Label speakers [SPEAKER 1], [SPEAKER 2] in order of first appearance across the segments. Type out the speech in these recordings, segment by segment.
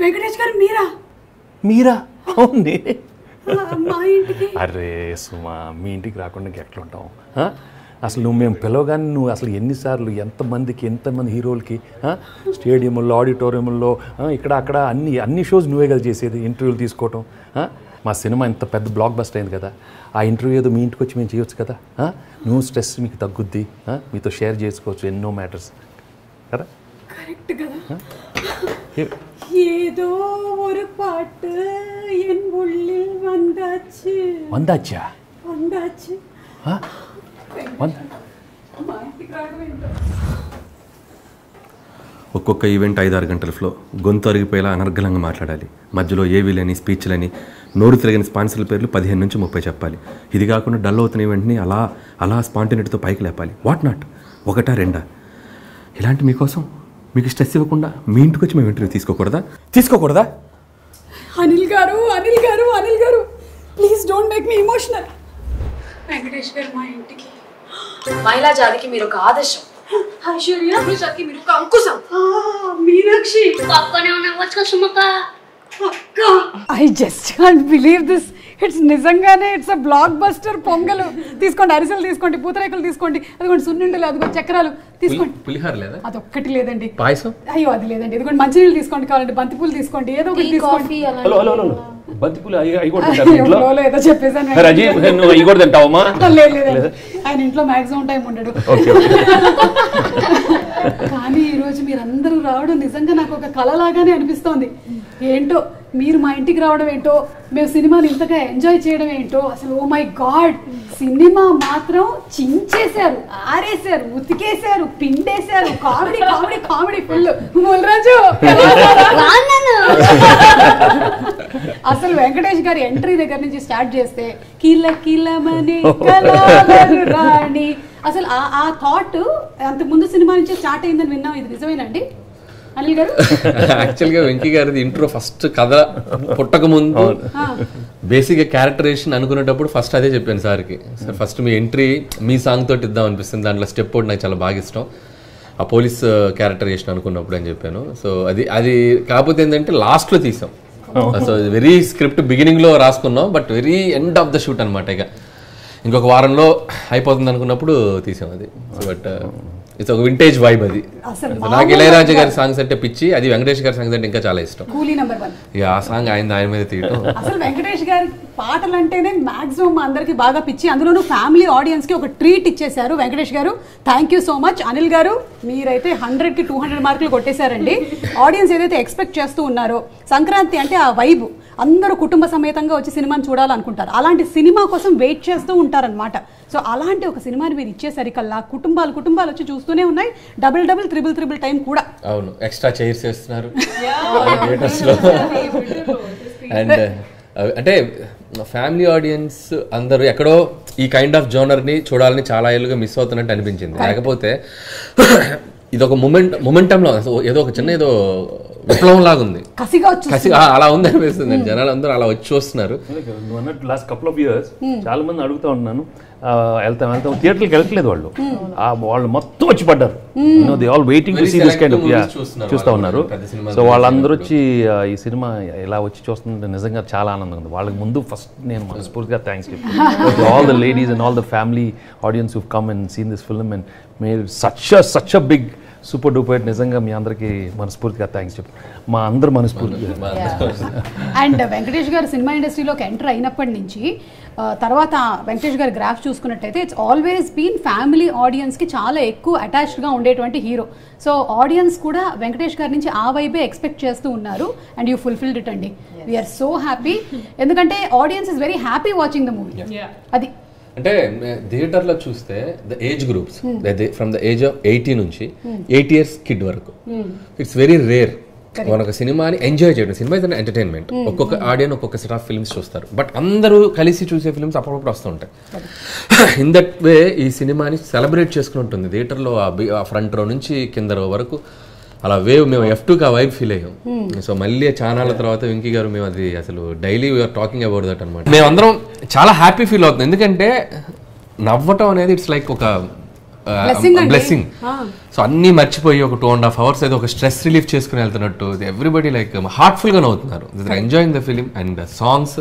[SPEAKER 1] వెంకటేష్ గారు
[SPEAKER 2] మీరా? అవునే.
[SPEAKER 1] మా ఇంటికి?
[SPEAKER 2] అరే సుమా, మీ ఇంటికి రాకుండా ఎట్లా ఉంటాం? అసలు నువ్వు మేము పిలవగానే నువ్వు అసలు ఎన్నిసార్లు ఎంతమంది హీరోలకి స్టేడియంలో, ఆడిటోరియంలో, ఇక్కడ అక్కడ అన్ని షోస్ నువ్వే కదా చేసేది, ఇంటర్వ్యూలు తీసుకోవటం. మా సినిమా ఇంత పెద్ద బ్లాక్ బస్టర్ అయింది కదా, ఆ ఇంటర్వ్యూ ఏదో మీ ఇంటికి వచ్చి మేము చేయొచ్చు కదా. నువ్వు స్ట్రెస్ మీకు తగ్గుద్ది, మీతో షేర్ చేసుకోవచ్చు ఎన్నో మ్యాటర్స్ కదా.
[SPEAKER 1] కరెక్ట్ కదా. ஏதோ ஒரு பாட்டு என் உள்ளில் வந்தாச்சு.
[SPEAKER 3] ఒక్కొక్క ఈవెంట్ 5-6 గంటల ఫ్లో, గొంతు అరిగిపోయేలా అనర్గళంగా మాట్లాడాలి. మధ్యలో ఏవీలని, స్పీచ్లని, నోరు తిరగని స్పాన్సర్ల పేర్లు 15 నుంచి 30 చెప్పాలి. ఇది కాకుండా డల్ అవుతున్న ఈవెంట్ని అలా స్పాంటినిటీతో పైకి లేపాలి. వాట్ నాట్, 1-2 ఇలాంటి మీకోసం మీకు స్ట్రెస్ ఇవ్వకుండా మీ ఇంటికి వచ్చి మేము ఇంటర్వ్యూ తీసుకోకూడదా?
[SPEAKER 1] అనిల్ గారు please don't make me emotional. Venkatesh గారు మా ఇంటికి.
[SPEAKER 4] మహిళా జాతికి మీరు ఒక ఆదర్శం, ఐశ్వర్యాకి మీరు ఒక Ankusam.
[SPEAKER 1] Meenakshi I just can't believe this. It's నిజంగానే it's a block buster. Pongal తీసుకోండి, అరిసెలు తీసుకోండి, పూతరేకులు తీసుకోండి, అదిగోండి సున్నుండలు, అదిగోండి చక్రాలు తీసుకోండి.
[SPEAKER 3] పులిహోర లేదా?
[SPEAKER 1] అదొక్కటి లేదండి.
[SPEAKER 3] పాయసం?
[SPEAKER 1] అయ్యో అది లేదండి. ఇదిగోండి మంచినీళ్ళు తీసుకోండి, కావాలంటే బంతిపూలు తీసుకోండి, ఏదో ఒకటి తీసుకోండి.
[SPEAKER 2] బంతిపూలు
[SPEAKER 1] ఏదో చెప్పేసాను. లేదు, ఆయన ఇంట్లో మాక్సిమం టైం ఉండడు. కానీ ఈరోజు మీరందరూ రావడం నిజంగా నాకు ఒక కళలాగానే అనిపిస్తోంది. ఏంటో మీరు మా ఇంటికి రావడం ఏంటో, మేము సినిమాని ఇంతగా ఎంజాయ్ చేయడం ఏంటో, అసలు ఓ మై గాడ్, సినిమా మాత్రం చించేశారు, ఆరేశారు, ఉతికేశారు, పిండేశారు. Comedy comedy comedy full. Mulraju అసలు వెంకటేష్ గారి ఎంట్రీ దగ్గర నుంచి స్టార్ట్ చేస్తే కిల కిలమనే కళావరు రాణి, అసలు ఆ థాట్ అంతకు ముందు సినిమా నుంచి స్టార్ట్ అయిందని విన్నాం. ఇది నిజమేనండి అనిల్ గారు?
[SPEAKER 3] యాక్చువల్గా వెంకీ గారిది ఇంట్రో ఫస్ట్ కథ పుట్టక ముందు బేసిక్గా క్యారెక్టరేషన్ అనుకునేటప్పుడు ఫస్ట్ అదే చెప్పాను సార్కి. సార్ ఫస్ట్ మీ ఎంట్రీ మీ సాంగ్ తోటి ఇద్దాం అనిపిస్తుంది, దాంట్లో స్టెప్ ఒకటి నాకు చాలా బాగా ఇష్టం, ఆ పోలీస్ క్యారెక్టరేషన్ అనుకున్నప్పుడు అని చెప్పాను. సో అది కాకపోతే ఏంటంటే లాస్ట్లో తీసాం. సో వెరీ స్క్రిప్ట్ బిగినింగ్లో రాసుకున్నాం, but very end of the shoot అనమాట. ఇక ఇంకొక వారంలో అయిపోతుంది అనుకున్నప్పుడు తీసాం అది. బట్ ఇట్స్ ఒక వింటేజ్ వైబ్ అది. నాకు ఇళయరాజా గారి సాంగ్స్ అంటే పిచ్చి, అది వెంకటేష్ గారి సాంగ్స్ అంటే ఇంకా చాలా ఇష్టం.
[SPEAKER 1] కూలీ నెంబర్ 1
[SPEAKER 3] ఇక ఆ సాంగ్ ఆయన మీద తీయటం.
[SPEAKER 1] అసలు వెంకటేష్ గారి పాటలు అంటేనే మాక్సిమం అందరికి బాగా పిచ్చి, అందులోనూ ఫ్యామిలీ ఆడియన్స్ కి ఒక ట్రీట్ ఇచ్చేశారు వెంకటేష్ గారు. Thank you so much. Anil గారు మీరైతే 100కి 200 మార్కులు కొట్టేశారండి. ఆడియన్స్ ఏదైతే ఎక్స్పెక్ట్ చేస్తూ ఉన్నారో, సంక్రాంతి అంటే ఆ వైబ్, అందరూ కుటుంబ సమేతంగా వచ్చి సినిమాని చూడాలనుకుంటారు, అలాంటి సినిమా కోసం వెయిట్ చేస్తూ ఉంటారనమాట. సో అలాంటి ఒక సినిమాని మీరు ఇచ్చేసరికల్లా కుటుంబాలు వచ్చి చూస్తూనే ఉన్నాయి. డబుల్ ట్రిపుల్ టైం కూడా.
[SPEAKER 3] అవును, ఎక్స్ట్రా చైర్స్ వేస్తున్నారు అండ్ అంటే ఫ్యామిలీ ఆడియన్స్ అందరూ ఎక్కడో ఈ కైండ్ ఆఫ్ జోనర్ని చూడాలని చాలా ఏళ్ళుగా మిస్ అవుతున్నట్టు అనిపించింది. లేకపోతే ఇది ఒక మొమెంటంలో ఏదో ఒక చిన్న ఏదో విప్లవం లాగా ఉంది, కసిగా అలా ఉంది అనిపిస్తుంది. జనాలు అందరూ అలా వచ్చి చూస్తున్నారు.
[SPEAKER 2] లాస్ట్ కపుల్ ఆఫ్ ఇయర్స్ చాలా మంది అడుగుతా ఉన్నాను, వెళ్తాం థియేటర్కి వెళ్ళట్లేదు వాళ్ళు మొత్తం వచ్చి పడ్డారు. They all waiting to see this kind of చూస్తూ ఉన్నారు. సో వాళ్ళందరూ వచ్చి ఈ సినిమా ఇలా వచ్చి చూస్తుంటే నిజంగా చాలా ఆనందంగా ఉంది. వాళ్ళకి ముందు ఫస్ట్ నేను మనస్ఫూర్తిగా థ్యాంక్స్ చెప్తాను all the ladies and all the family audience who come and seen this film and made such a big super duper. నిజంగా మీ అందరికీ మనస్ఫూర్తిగా థ్యాంక్స్ చెప్పు, మా అందరు మనస్ఫూర్తిగా.
[SPEAKER 1] అండ్ వెంకటేష్ గారు సినిమా ఇండస్ట్రీలోకి ఎంటర్ అయినప్పటి నుంచి తర్వాత వెంకటేష్ గారి గ్రాఫ్ చూసుకున్నట్టయితే ఇట్స్ ఆల్వేస్ బీన్ ఫ్యామిలీ ఆడియన్స్కి చాలా ఎక్కువ అటాచ్డ్గా ఉండేటువంటి హీరో. సో ఆడియన్స్ కూడా వెంకటేష్ గారి నుంచి ఆ వైబే ఎక్స్పెక్ట్ చేస్తూ ఉన్నారు అండ్ యూ ఫుల్ఫిల్డ్ ఇట్ అండి. వీఆర్ సో హ్యాపీ, ఎందుకంటే audience is very happy watching the movie. అది
[SPEAKER 3] అంటే థియేటర్లో చూస్తే the age groups from the age of 80 నుంచి 80 years కిడ్ వరకు, ఇట్స్ వెరీ రేర్ మనకు సినిమాని ఎంజాయ్ చేయడం. Cinema is entertainment. ఒక్కొక్క ఆడియన్స్ ఒక్కొక్క సెట్ ఆఫ్ ఫిల్మ్స్ చూస్తారు, బట్ అందరూ కలిసి చూసే ఫిల్మ్స్ అప్పుడప్పుడు వస్తూ ఉంటాయి. ఇన్ దట్ వే ఈ సినిమాని సెలబ్రేట్ చేసుకుని ఉంటుంది థియేటర్లో. ఆ ఫ్రంట్ రో నుంచి కింద రో వరకు అలా వేవ్, మేము F2కి ఆ వైబ్ ఫీల్ అయ్యాం. సో మళ్ళీ ఛానళ్ళ తర్వాత వెంకీ గారు మేము అది అసలు daily we are talking about that అనమాట. మేమందరం చాలా హ్యాపీ ఫీల్ అవుతుంది, ఎందుకంటే నవ్వటం అనేది ఇట్స్ లైక్ ఒక బ్లెస్సింగ్. సో అన్ని మర్చిపోయి ఒక 2.5 hours అయితే ఒక స్ట్రెస్ రిలీఫ్ చేసుకుని వెళ్తున్నట్టు ఎవ్రీబడి లైక్ హార్ట్ఫుల్ గా నవ్వుతున్నారు. Enjoying the film and songs.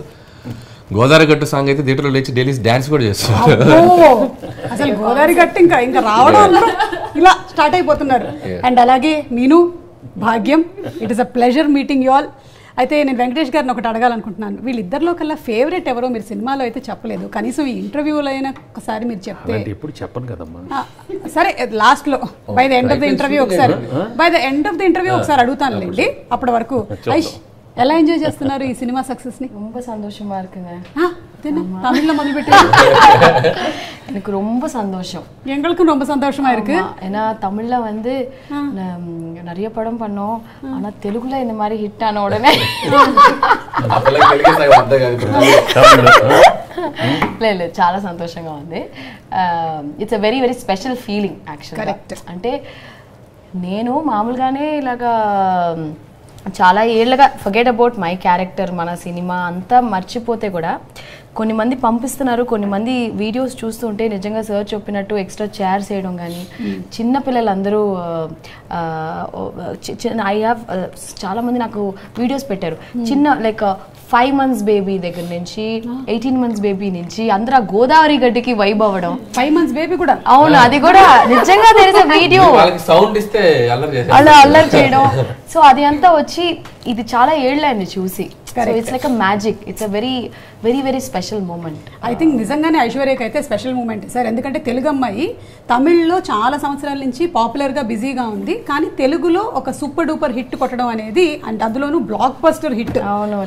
[SPEAKER 3] Godavari గట్టు సాంగ్ అయితే థియేటర్లో లేచి డైలీ డాన్స్ కూడా చేస్తున్నారు.
[SPEAKER 1] అసలు గోదావరి గట్టు ఇంకా రావడం ఇలా స్టార్ట్ అయిపోతున్నారు. అండ్ అలాగే మీను, భాగ్యం, it is a pleasure meeting you all. అయితే నేను వెంకటేష్ గారిని ఒకటి అడగాలనుకుంటున్నాను. వీళ్ళిద్దరిలో కల్లా ఫేవరెట్ ఎవరో మీరు సినిమాలో అయితే చెప్పలేదు, కనీసం ఈ ఇంటర్వ్యూలో అయినా ఒకసారి మీరు చెప్తే.
[SPEAKER 2] ఎప్పుడు చెప్పను కదమ్మా.
[SPEAKER 1] సరే లాస్ట్ లో by the end of the interview ఒకసారి అడుగుతానులేండి. అప్పటి వరకు ఎలా ఎంజాయ్ చేస్తున్నారు ఈ సినిమా సక్సెస్ ని?
[SPEAKER 4] ரொம்ப சந்தோஷமா இருக்குங்க.
[SPEAKER 1] தமிழ்ல முதல் பெற்று
[SPEAKER 4] எனக்கு ரொம்ப சந்தோஷம்.
[SPEAKER 1] எங்களுக்கும் ரொம்ப சந்தோஷமா இருக்கு.
[SPEAKER 4] ஏன்னா தமிழ்ல வந்து நிறைய படம் பண்ணோம், ஆனா தெலுங்குல இந்த மாதிரி ஹிட் ஆன உடனே లేదు చాలా సంతోషంగా ఉంది. It's a very very special feeling యాక్చువల్గా. అంటే నేను మామూలుగానే ఇలాగా చాలా ఏళ్ళగా ఫర్గెట్ అబౌట్ మై క్యారెక్టర్, మన సినిమా అంతా మర్చిపోతే కూడా కొన్ని మంది పంపిస్తున్నారు. కొన్ని మంది వీడియోస్ చూస్తుంటే నిజంగా సార్ చెప్పినట్టు ఎక్స్ట్రా చైర్స్ వేయడం కానీ, చిన్న పిల్లలందరూ ఐ హ్యావ్ చాలా మంది నాకు వీడియోస్ పెట్టారు. చిన్న లైక్ 5 months బేబీ దగ్గర నుంచి 18 months బేబీ నుంచి అందరూ గోదావరి గడ్డికి వైబ్ అవ్వడం.
[SPEAKER 1] 5 months బేబీ కూడా
[SPEAKER 4] అవును, అది కూడా నిజంగా తెలిసే వీడియో
[SPEAKER 3] సౌండ్ ఇస్తే
[SPEAKER 4] అలా అల్లరి చేయడం. సో అది అంతా వచ్చి ఇది చాలా ఏళ్ళైంది చూసి. So it's like a magic. It's a very very very special moment.
[SPEAKER 1] I think నిజంగానే ఐశ్వర్యకి అయితే స్పెషల్ మూమెంట్ సార్. ఎందుకంటే తెలుగు అమ్మాయి తమిళ్లో చాలా సంవత్సరాల నుంచి పాపులర్గా బిజీగా ఉంది, కానీ తెలుగులో ఒక సూపర్ డూపర్ హిట్ కొట్టడం అనేది, అండ్ అందులోనూ blockbuster hit.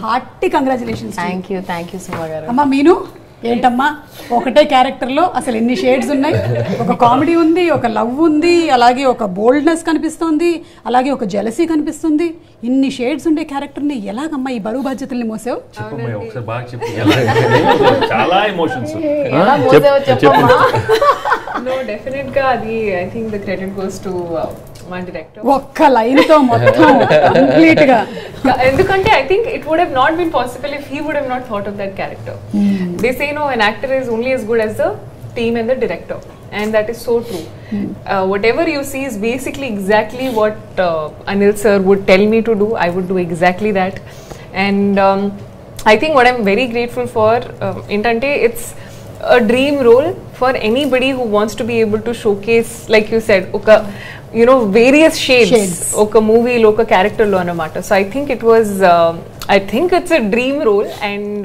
[SPEAKER 1] Hearty congratulations.
[SPEAKER 4] Thank you Suma గారు.
[SPEAKER 1] అమ్మా మీను, ఏంటమ్మా ఒకటే క్యారెక్టర్లో అసలు ఎన్ని షేడ్స్ ఉన్నాయి? ఒక కామెడీ ఉంది, ఒక లవ్ ఉంది, అలాగే ఒక బోల్డ్నెస్ కనిపిస్తుంది, అలాగే ఒక జెలసీ కనిపిస్తుంది. ఇన్ని షేడ్స్ ఉండే క్యారెక్టర్ని ఎలాగమ్మా ఈ బరువు బాధ్యతల్ని మోసావు?
[SPEAKER 2] చాలా ఎమోషన్స్.
[SPEAKER 1] ఒక్క లైన్ తో మొత్తం కంప్లీట్ గా.
[SPEAKER 5] ఎందుకంటే I think it would have not been possible if he would have not thought of that character. They say no an actor is only as good as the team and the director, and that is so true. Whatever you see is basically exactly what Anil sir would tell me to do. I would do exactly that. And I think what I'm very grateful for intante it's a dream role for anybody who wants to be able to showcase, like you said, oka various shades oka movie lo oka character lo anamata. So I think it was I think it's a dream role, and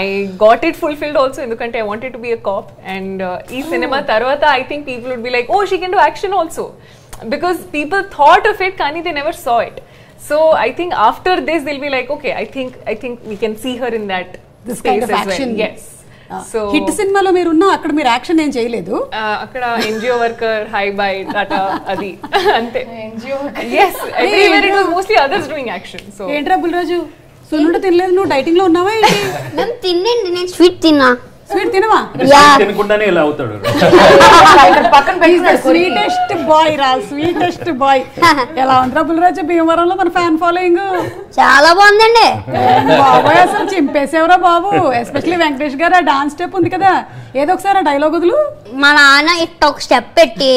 [SPEAKER 5] I got it fulfilled also endukante I wanted to be a cop, and ee cinema tarvata I think people would be like, oh, she can do action also, because people thought of it kani they never saw it. So I think after this they'll be like, okay, I think we can see her in that
[SPEAKER 1] this
[SPEAKER 5] space
[SPEAKER 1] kind of
[SPEAKER 5] as
[SPEAKER 1] action.
[SPEAKER 5] well. Yes.
[SPEAKER 1] So hit సినిమాలో మీరున్నా అక్కడ మీరు action ఏం చేయలేదు.
[SPEAKER 5] అక్కడ NGO worker, hi bye Tata, అది అంతే. NGO yes, everywhere it was mostly others doing action. So
[SPEAKER 1] ఏంట్రా బుల్రాజు, సున్నుండ తినలేదు, నువ్వు డైటింగ్ లో ఉన్నావా ఏంటి?
[SPEAKER 6] నేను తిన్నండి, నేను స్వీట్ తిన్నా.
[SPEAKER 1] స్వీట్ తినవా?
[SPEAKER 2] తినకుండానే ఇలా అవుతాడు.
[SPEAKER 1] స్వీటెస్ట్ బాయ్ రా, స్వీటెస్ట్ బాయ్. ఎలా ఉందిరా బుల్రాజు భీమవరంలో మన ఫ్యాన్ ఫాలోయింగ్?
[SPEAKER 6] చాలా బాగుందండి
[SPEAKER 1] బాబాయ్, అసలు చింపేసేవరా బాబు. ఎస్పెషల్లీ వెంకటేష్ గారు ఆ డాన్స్ స్టెప్ ఉంది కదా, ఏదో ఒకసారి ఆ డైలాగ్ వదులు.
[SPEAKER 6] మా నాన్న ఇట్ట ఒక స్టెప్ పెట్టి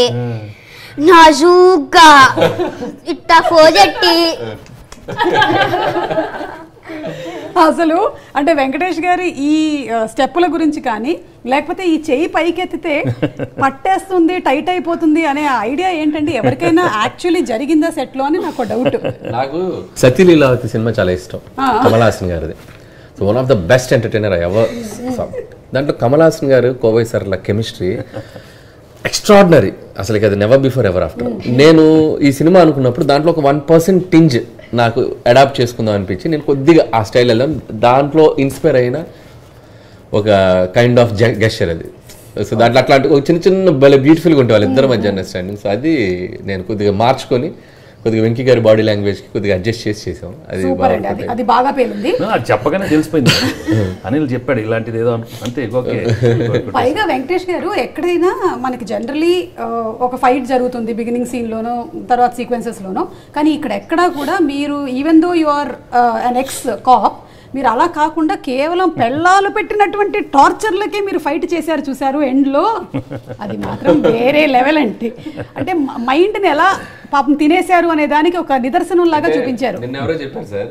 [SPEAKER 6] నాజూగ్గా ఇట్ట ఫోజెట్టి
[SPEAKER 1] అసలు అంటే వెంకటేష్ గారి ఈ స్టెప్పుల గురించి కానీ, లేకపోతే ఈ చెయ్యి పైకెత్తితే పట్టేస్తుంది, టైట్ అయిపోతుంది అనే ఐడియా ఏంటండి? ఎవరికైనా యాక్చువల్లీ జరిగిందా సెట్ లో అని నాకు డౌట్.
[SPEAKER 3] నాకు సతీలీలావతి సినిమా చాలా ఇష్టం, కమల్ హాసన్ గారిది. So one of the best entertainer I ever సా. దాంట్లో కమల్ హాసన్ గారు కోవై సార్ల కెమిస్ట్రీ ఎక్స్ట్రాడినరీ, అసలు అది నెవర్ బిఫోర్ ఎవర్ ఆఫ్టర్. నేను ఈ సినిమా అనుకున్నప్పుడు దాంట్లో ఒక 1% టింజ్ నాకు అడాప్ట్ చేసుకుందాం అనిపించి నేను కొద్దిగా ఆ స్టైల్ వెళ్ళాం. దాంట్లో ఇన్స్పైర్ అయిన ఒక కైండ్ ఆఫ్ గెస్చర్ అది. సో దాంట్లో అట్లాంటి ఒక చిన్న చిన్న భలే బ్యూటిఫుల్గా ఉంటాయి వాళ్ళిద్దరి మధ్య అండర్స్టాండింగ్. సో అది నేను కొద్దిగా మార్చుకొని కొద్దిగా వెంకీ గారి బాడీ లాంగ్వేజ్ కి కొద్దిగా అడ్జస్ట్ చేసాం.
[SPEAKER 1] అది బాగా పేలింది.
[SPEAKER 2] చెప్పగానే తెలిసిపోయింది. అనిల్ చెప్పాడు ఇలాంటిది ఏదో అంతే.
[SPEAKER 1] పైగా వెంకటేష్ గారు ఎక్కడైనా మనకి జనరలీ ఒక ఫైట్ జరుగుతుంది బిగినింగ్ సీన్ లోనో తర్వాత సీక్వెన్సెస్ లోనో, కానీ ఇక్కడ ఎక్కడా కూడా మీరు even though you are an ex cop, మీరు అలా కాకుండా కేవలం పెళ్ళాలు పెట్టినటువంటి టార్చర్లకే మీరు ఫైట్ చేశారు చూసారు ఎండ్లో, అది మాత్రం వేరే లెవెల్ అండి. అంటే మైండ్ని ఎలా పాపం తినేశారు అనే దానికి ఒక నిదర్శనం లాగా చూపించారు.
[SPEAKER 3] నిన్న ఎవరో చెప్పారు సార్,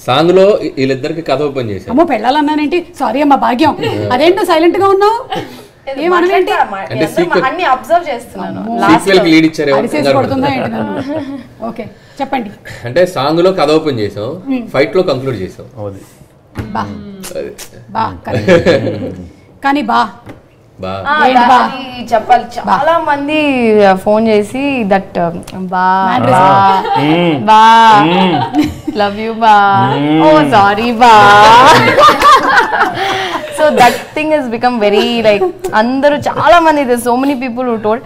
[SPEAKER 3] సాంగ్ లో వీళ్ళిద్దరికి కథ ఓపెన్ చేశారు.
[SPEAKER 1] అమ్మో పెళ్ళాలన్నానేంటి, సారీ అమ్మా భాగ్యం, అదేంటో సైలెంట్ గా ఉన్నావు, ఏమనలేంటి,
[SPEAKER 4] అన్ని అబ్జర్వ్ చేస్తున్నాను.
[SPEAKER 3] సీక్వెల్ కి లీడ్ ఇచ్చారు.
[SPEAKER 1] ఓకే చెప్పండి.
[SPEAKER 3] అంటే సాంగ్ లో కథ ఓపెన్ చేసాం, ఫైట్ లో కంక్లూడ్ చేసాం.
[SPEAKER 1] కానీ
[SPEAKER 4] చెప్పాలి, చాలా మంది ఫోన్ చేసి దట్ బా లవ్ యూ బా, ఓ సారీ బా. So that thing he's become very like అందరూ చాలా మంది, so many people who told.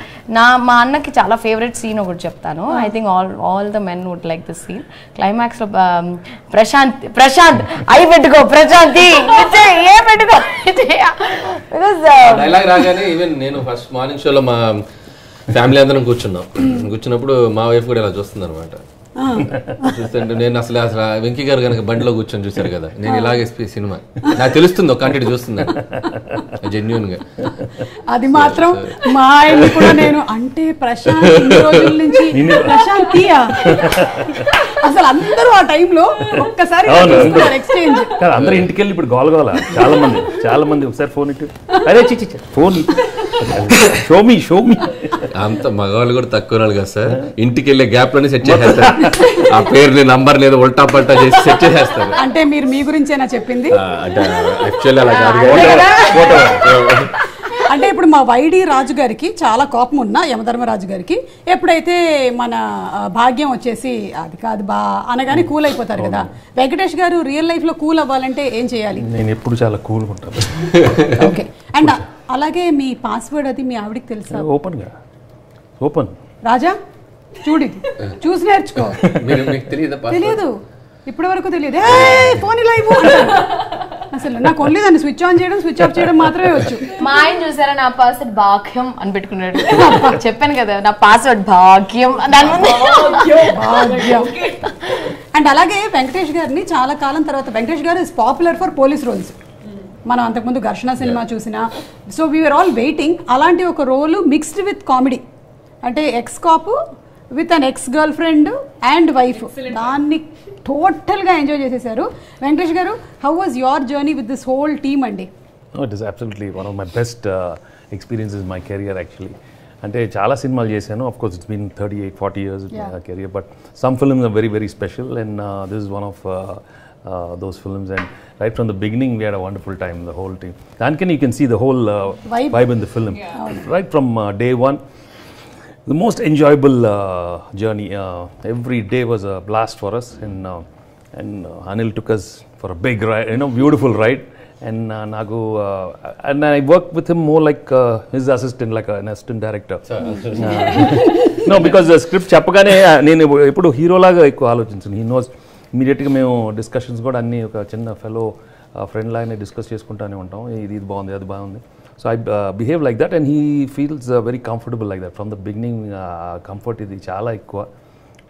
[SPEAKER 4] మా అన్నకి చాలా ఫేవరెట్ సీన్ ఒకటి చెప్తాను. I think all the men would like this scene. Climax లో ప్రశాంత్ అయి పెట్టుకో, ప్రశాంతి ఏ పెట్టుకో
[SPEAKER 3] డైలాగ్ రాగానే ఈవెన్ నేను ఫస్ట్ మార్నింగ్ షోలో మా ఫ్యామిలీ అందరం కూర్చున్నప్పుడు మా వైఫ్ కూడా ఇలా చూస్తుంది అనమాట. చూస్తుంటే నేను అసలు వెంకీ గారు కనుక బండిలో కూర్చొని చూశారు కదా, నేను ఇలాగే సినిమా నాకు తెలుస్తుంది, ఒక కంటెంట్ చూస్తుంది జెన్యున్ గా.
[SPEAKER 1] అది మాత్రం మా ఆయన కూడా నేను అంటే ప్రశాంత్ రోజుల నుంచి ప్రశాంతియా అసలు అందరూ ఆ టైంలో ఒక్కసారి ఎక్స్చేంజ్
[SPEAKER 2] అందరూ ఇంటికి వెళ్ళి ఇప్పుడు గోలగోల చాలా మంది ఒకసారి ఫోన్ ఇటు, అరే చిచ్చి ఫోన్ షోమి
[SPEAKER 3] అంత మగవాళ్ళు కూడా తక్కువ వాళ్ళు కదా సార్, ఇంటికి వెళ్ళే గ్యాప్ లోనే సెట్ చేసేస్తారు. ఆ పేరు నంబర్ లేదు ఉల్టా పల్టా చేసి సెట్ చేసేస్తారు.
[SPEAKER 1] అంటే మీరు మీ గురించేనా చెప్పింది?
[SPEAKER 3] అంటే యాక్చువల్లీ అలా కాదు.
[SPEAKER 1] అంటే ఇప్పుడు మా వైడి రాజు గారికి చాలా కోపం ఉన్నా, యమధర్మరాజు గారికి ఎప్పుడైతే మన భాగ్యం వచ్చేసి అది కాదు బా అనగానే కూల్ అయిపోతారు కదా. వెంకటేష్ గారు రియల్ లైఫ్ లో కూల్ అవ్వాలంటే ఏం చేయాలి?
[SPEAKER 2] నేను ఎప్పుడు చాలా కూల్గా ఉంటాను.
[SPEAKER 1] ఓకే. అండ్ అలాగే మీ పాస్వర్డ్ అది మీ ఆవిడకి తెలుసా?
[SPEAKER 2] ఓపెన్
[SPEAKER 1] రాజా చూడు, చూసి నేర్చుకో. తెలియదు, ఇప్పటి వరకు తెలియదు. ఫోన్ ఇలా అసలు నాకు ఓన్లీ దాన్ని స్విచ్ ఆన్ చేయడం స్విచ్ ఆఫ్ చేయడం మాత్రమే వచ్చు.
[SPEAKER 4] మా ఆయన చూసారా నా పాస్వర్డ్ భాగ్యం అని పెట్టుకున్నాడు. చెప్పాను కదా నా పాస్వర్డ్ భాగ్యం.
[SPEAKER 1] అండ్ అలాగే వెంకటేష్ గారిని చాలా కాలం తర్వాత, Venkatesh garu is popular for police roles. మనం అంతకుముందు ఘర్షణ సినిమా చూసినా, సో వీఆర్ ఆల్ వెయిటింగ్ అలాంటి ఒక రోలు మిక్స్డ్ విత్ కామెడీ, అంటే ex cop with an ex girl friend and wife, దాన్ని టోటల్గా ఎంజాయ్ చేసేసారు. వెంకటేష్ గారు, how was your journey with this whole team అండి?
[SPEAKER 2] It is absolutely one of my best experiences my career actually. అంటే చాలా సినిమాలు చేశాను, of course it's been 38-40 years career, but some films are very very special and this is one of those films, and right from the beginning we had a wonderful time, the whole team. And you can see the whole vibe in the film, right from day one. The most enjoyable journey, every day was a blast for us, and Anil took us for a big ride, beautiful ride, and Nagu and I worked with him more like his assistant, like an assistant director. No, because the script చెప్పగానే నేను ఎప్పుడు hero లాగా ఎక్కువ ఆలోచించను. He knows ఇమీడియట్గా మేము discussions కూడా అన్నీ ఒక చిన్న ఫెలో ఫ్రెండ్ లాగానే డిస్కస్ చేసుకుంటూనే ఉంటాం, ఇది బాగుంది అది బాగుంది. So I behave like that and he feels very comfortable like that from the beginning. Comfort ఇది చాలా ఎక్కువ.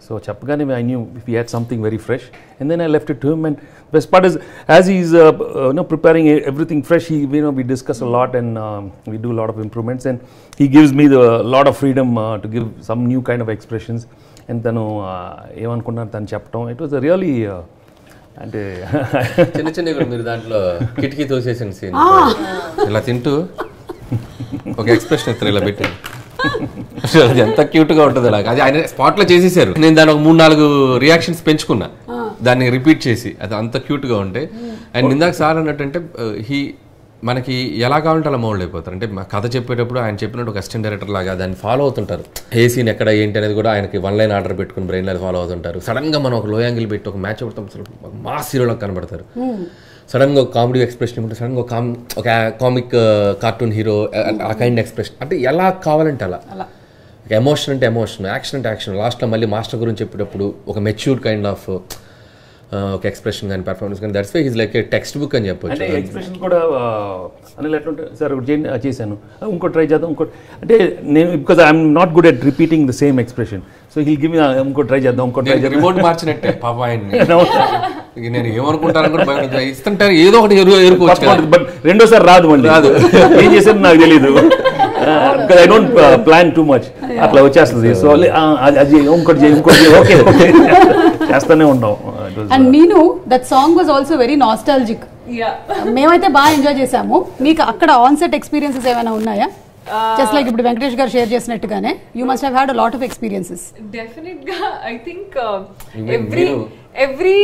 [SPEAKER 2] సో చెప్పగానే I knew he had something very fresh and then I left it to him. And best part is as he is preparing everything fresh, we discuss a lot and we do a lot of improvements, and he gives me the lot of freedom to give some new kind of expressions. And తను ఏమనుకున్నాను తను చెప్పడం, it was really అంటే
[SPEAKER 3] చిన్న కూడా మీరు దాంట్లో కిటికీ తోసేసిన scene ఇలా తింటూ ఒక ఎక్స్ప్రెషన్ ఇస్తారు ఇలా పెట్టి, అది ఎంత క్యూట్గా ఉంటుంది అలాగా. అది ఆయన స్పాట్లో చేసేసారు. నేను దాని ఒక 3-4 రియాక్షన్స్ పెంచుకున్నా దాన్ని రిపీట్ చేసి, అది అంత క్యూట్గా ఉంటాయి. అండ్ ఇందాక సార్ అన్నట్టంటే మనకి ఎలా కావాలంటే అలా మౌల్డ్ అయిపోతారు. అంటే మా కథ చెప్పేటప్పుడు ఆయన చెప్పినట్టు ఒక అసిస్టెంట్ డైరెక్టర్ లాగా దాన్ని ఫాలో అవుతుంటారు. ఏ సీన్ ఎక్కడ ఏంటి అనేది కూడా ఆయనకి 1 line ఆర్డర్ పెట్టుకుని బ్రెయిన్ లైన్ ఫాలో అవుతుంటారు. సడన్గా మనం ఒక లో యాంగిల్ పెట్టి ఒక మ్యాచ్ పెడతాం, మాస్ హీరోలకు కనబడతారు. సడన్గా ఒక కామెడీ ఎక్స్ప్రెషన్ ఇవ్వండి, సడన్గా ఒక కామిక్ కార్టూన్ హీరో ఆ కైండ్ ఎక్స్ప్రెషన్, అంటే ఎలా కావాలంటే అలా. ఎమోషన్ అంటే ఎమోషన్, యాక్షన్ అంటే యాక్షన్. లాస్ట్లో మళ్ళీ మాస్టర్ గురించి చెప్పేటప్పుడు ఒక మెచ్యూర్ కైండ్ ఆఫ్ ఒక ఎక్స్ప్రెషన్ కానీ పెర్ఫార్మెన్స్ కానీ, that's why he's like a textbook అని చెప్పొచ్చు.
[SPEAKER 2] అంటే ఎక్స్ప్రెషన్ కూడా అనిల్ ఎట్లుంటే సార్ ఒకటి చేశాను ఇంకోటి ట్రై చేద్దాం ఇంకోటి, అంటే నేను because I'm not good at repeating the same expression. So hill give me ఇంకో ట్రై చేద్దాం, ఇంకో ట్రై చేద్దాం.
[SPEAKER 3] రిమోట్ మార్చినట్టే పాప ఆయన్ని. నేను ఏమనుకుంటాను కూడా ఇస్తుంటారు, ఏదో ఒకటి ఎరుకోవచ్చు.
[SPEAKER 2] బట్ రెండోసారి రాదు, మళ్ళీ రాదు. ఏం చేశారు నాకు తెలీదు, I don't plan too much, అట్లా వచ్చేస్తుంది. సో అది ఇంకోటి ఓకే చేస్తానే ఉంటాం.
[SPEAKER 1] And Meenu that song was also very nostalgic. మేమైతే బాగా ఎంజాయ్ చేసాము. మీకు అక్కడ ఆన్ సెట్ ఎక్స్పీరియన్సెస్ ఏమైనా ఉన్నాయా? జస్ట్ లైక్ ఇప్పుడు వెంకటేష్ గారు షేర్ చేసినట్టుగానే you must have had a lot of experiences.
[SPEAKER 5] Definite గా I think every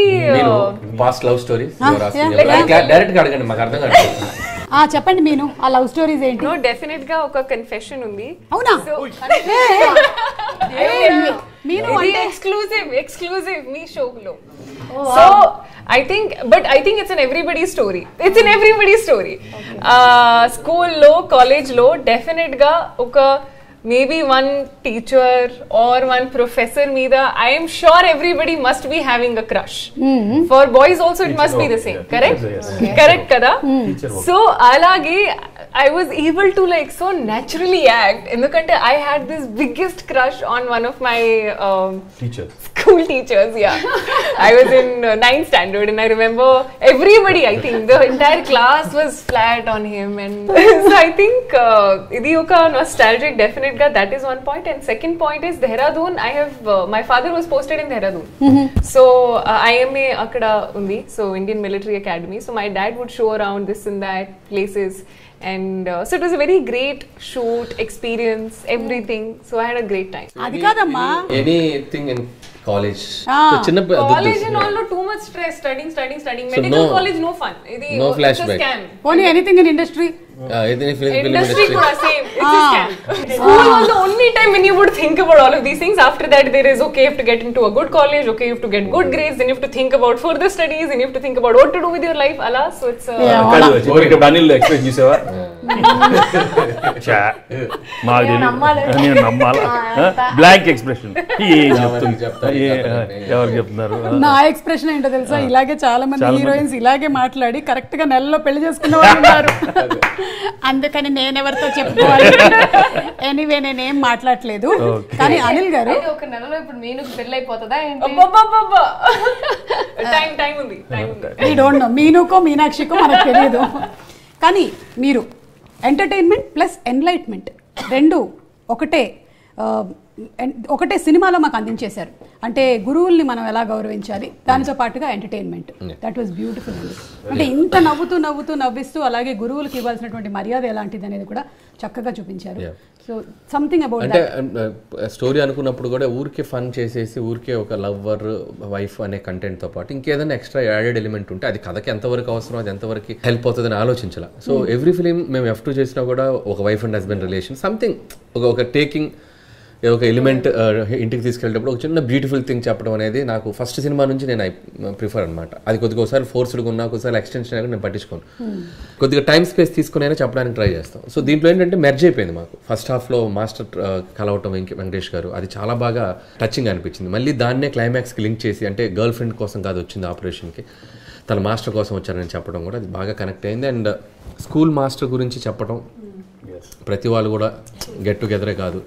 [SPEAKER 3] past love stories direct గా అడగండి, మాకు అర్థం కాదు.
[SPEAKER 1] చెప్పండి మీను, ఆ లవ్ స్టోరీస్ ఏంటి?
[SPEAKER 5] నో డెఫినెట్ గా ఒక కన్ఫెషన్ ఉంది.
[SPEAKER 1] అవునా?
[SPEAKER 5] ఎక్స్క్లూజివ్ మీ షోలో. So I think it's in everybody's story. It's in everybody's story. School lo, college lo, definite ga oka maybe one teacher or one professor meeda, I am sure everybody must be having a crush. For boys also it must be the same. Correct? Correct kada? So alage I was able to like so naturally act endukante I had this biggest crush on one of my school teachers. I was in 9th standard and I remember everybody, I think the entire class was flat on him, and so I think idi oka nostalgic definite ga, that is one point. And second point is Dehradun. I have my father was posted in Dehradun, so IMA akada undi, so Indian Military Academy. So my dad would show around this and that places, and so it was a very great shoot experience, everything. So I had a great time.
[SPEAKER 1] Adi kadamma
[SPEAKER 3] anything in college.
[SPEAKER 5] College and all, no, too much stress, studying. Medical college no fun.
[SPEAKER 3] No flashback.
[SPEAKER 5] It's a scam.
[SPEAKER 1] Only anything in industry.
[SPEAKER 5] Industry kuda same. It's a scam. School was the only time when you would think about all of these things. After that there is, okay, you have to get into a good college, okay, you have to get good grades, then you have to think about further studies, and you have to think about what to do with your life. Allah, so it's
[SPEAKER 2] Daniel explain చేసావా? నేను నమ్మాలా? Blank expression. ఎవరు చెప్తున్నారు?
[SPEAKER 1] నా expression ఏంటో తెలుసా, ఇలాగే చాలా మంది హీరోయిన్స్ ఇలాగే మాట్లాడి కరెక్ట్ గా నెలలో పెళ్లి చేసుకున్న వాళ్ళు ఉన్నారు. అందుకని నేనెవరితో చెప్పుకోవాలి. ఎనీవే నేనేం మాట్లాడలేదు. కానీ అనిల్ గారు
[SPEAKER 4] ఒక నెలలో ఇప్పుడు మీను పెళ్లి అయిపోతుందా?
[SPEAKER 5] టైం ఉంది.
[SPEAKER 1] వీ డోంట్ నో, మీనుకో మీనాక్షికో మనకు తెలియదు. కానీ మీరు ఎంటర్టైన్మెంట్ ప్లస్ ఎన్లైట్మెంట్ రెండు ఒకటే సినిమాలో మాకు అందించేశారు. అంటే గురువుల్ని మనం ఎలా గౌరవించాలి, దానితో పాటుగా ఎంటర్టైన్మెంట్. దట్ వాస్ బ్యూటిఫుల్ అండి. అంటే ఇంత నవ్విస్తూ అలాగే గురువులకు ఇవ్వాల్సినటువంటి మర్యాద ఎలాంటిది అనేది కూడా చక్కగా చూపించారు. సో సంథింగ్ అబౌట్
[SPEAKER 3] అంటే స్టోరీ అనుకున్నప్పుడు కూడా ఊరికే ఫన్ చేసేసి ఊరికే ఒక లవ్వర్ వైఫ్ అనే కంటెంట్ తో పాటు ఇంకేదైనా ఎక్స్ట్రా యాడెడ్ ఎలిమెంట్ ఉంటే అది కథకి ఎంతవరకు అవసరం, అది ఎంతవరకు హెల్ప్ అవుతుందని ఆలోచించాలి. సో ఎవ్రీ ఫిలిం మేము F2 చేసినా కూడా ఒక wife and husband relation something ఒక టేకింగ్ ఒక ఎలిమెంట్ ఇంటికి తీసుకెళ్ళేటప్పుడు ఒక చిన్న బ్యూటిఫుల్ థింగ్ చెప్పడం అనేది నాకు ఫస్ట్ సినిమా నుంచి నేను ప్రిఫర్ అనమాట. అది కొద్దిగా ఒకసారి ఫోర్స్డ్గా ఉన్నా, ఒకసారి ఎక్స్టెన్షన్ అయినా నేను పట్టించుకోను. కొద్దిగా టైం స్పేస్ తీసుకుని అయినా చెప్పడానికి ట్రై చేస్తాం. సో దీంట్లో ఏంటంటే మెర్జ్ అయిపోయింది మాకు. ఫస్ట్ హాఫ్లో మాస్టర్ కలవటం వెంకటేష్ గారు, అది చాలా బాగా టచింగ్ అనిపించింది. మళ్ళీ దాన్నే క్లైమాక్స్కి లింక్ చేసి, అంటే గర్ల్ ఫ్రెండ్ కోసం కాదు వచ్చింది ఆపరేషన్కి, తన మాస్టర్ కోసం వచ్చారని చెప్పడం కూడా అది బాగా కనెక్ట్ అయింది. అండ్ స్కూల్ మాస్టర్ గురించి చెప్పడం, ప్రతి వాళ్ళు కూడా గెట్ టుగెదరే కాదు,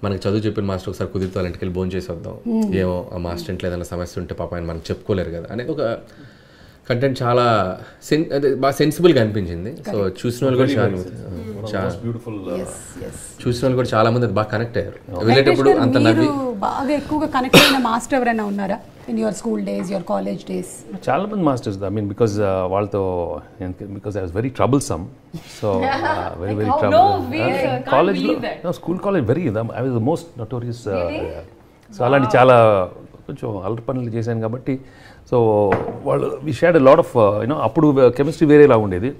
[SPEAKER 3] మనకి చదువు చెప్పిన మాస్టర్ ఒకసారి కుదిరితే వాళ్ళ ఇంటికి వెళ్ళి భోజనం చేసి వద్దాం, ఏమో ఆ మాస్టర్ ఇంట్లో ఏదైనా సమస్య ఉంటే పాప ఆయన మనకు చెప్పుకోలేరు కదా అనేది ఒక కంటెంట్ చాలా బాగా సెన్సిబుల్గా అనిపించింది. సో చూసిన వాళ్ళు కూడా చాలా మంది అది బాగా కనెక్ట్ అయ్యారు. వెళ్ళేటప్పుడు అంత నవ్వి.
[SPEAKER 1] బాగా ఎక్కువగా కనెక్ట్ అయిన మాస్టర్ ఎవరైనా ఉన్నారా in your school days, your college days?
[SPEAKER 2] చాలా మంది మాస్టర్స్, ఐ మీన్ బికాజ్ వాళ్ళతో, because I was very troublesome. So very trouble కాలేజ్లో, school college very, I was the most notorious. So అలాంటి చాలా కొంచెం అల్లరి పనులు చేశాను కాబట్టి, సో వాళ్ళు we shared lot of you know, అప్పుడు కెమిస్ట్రీ వేరేలా ఉండేది,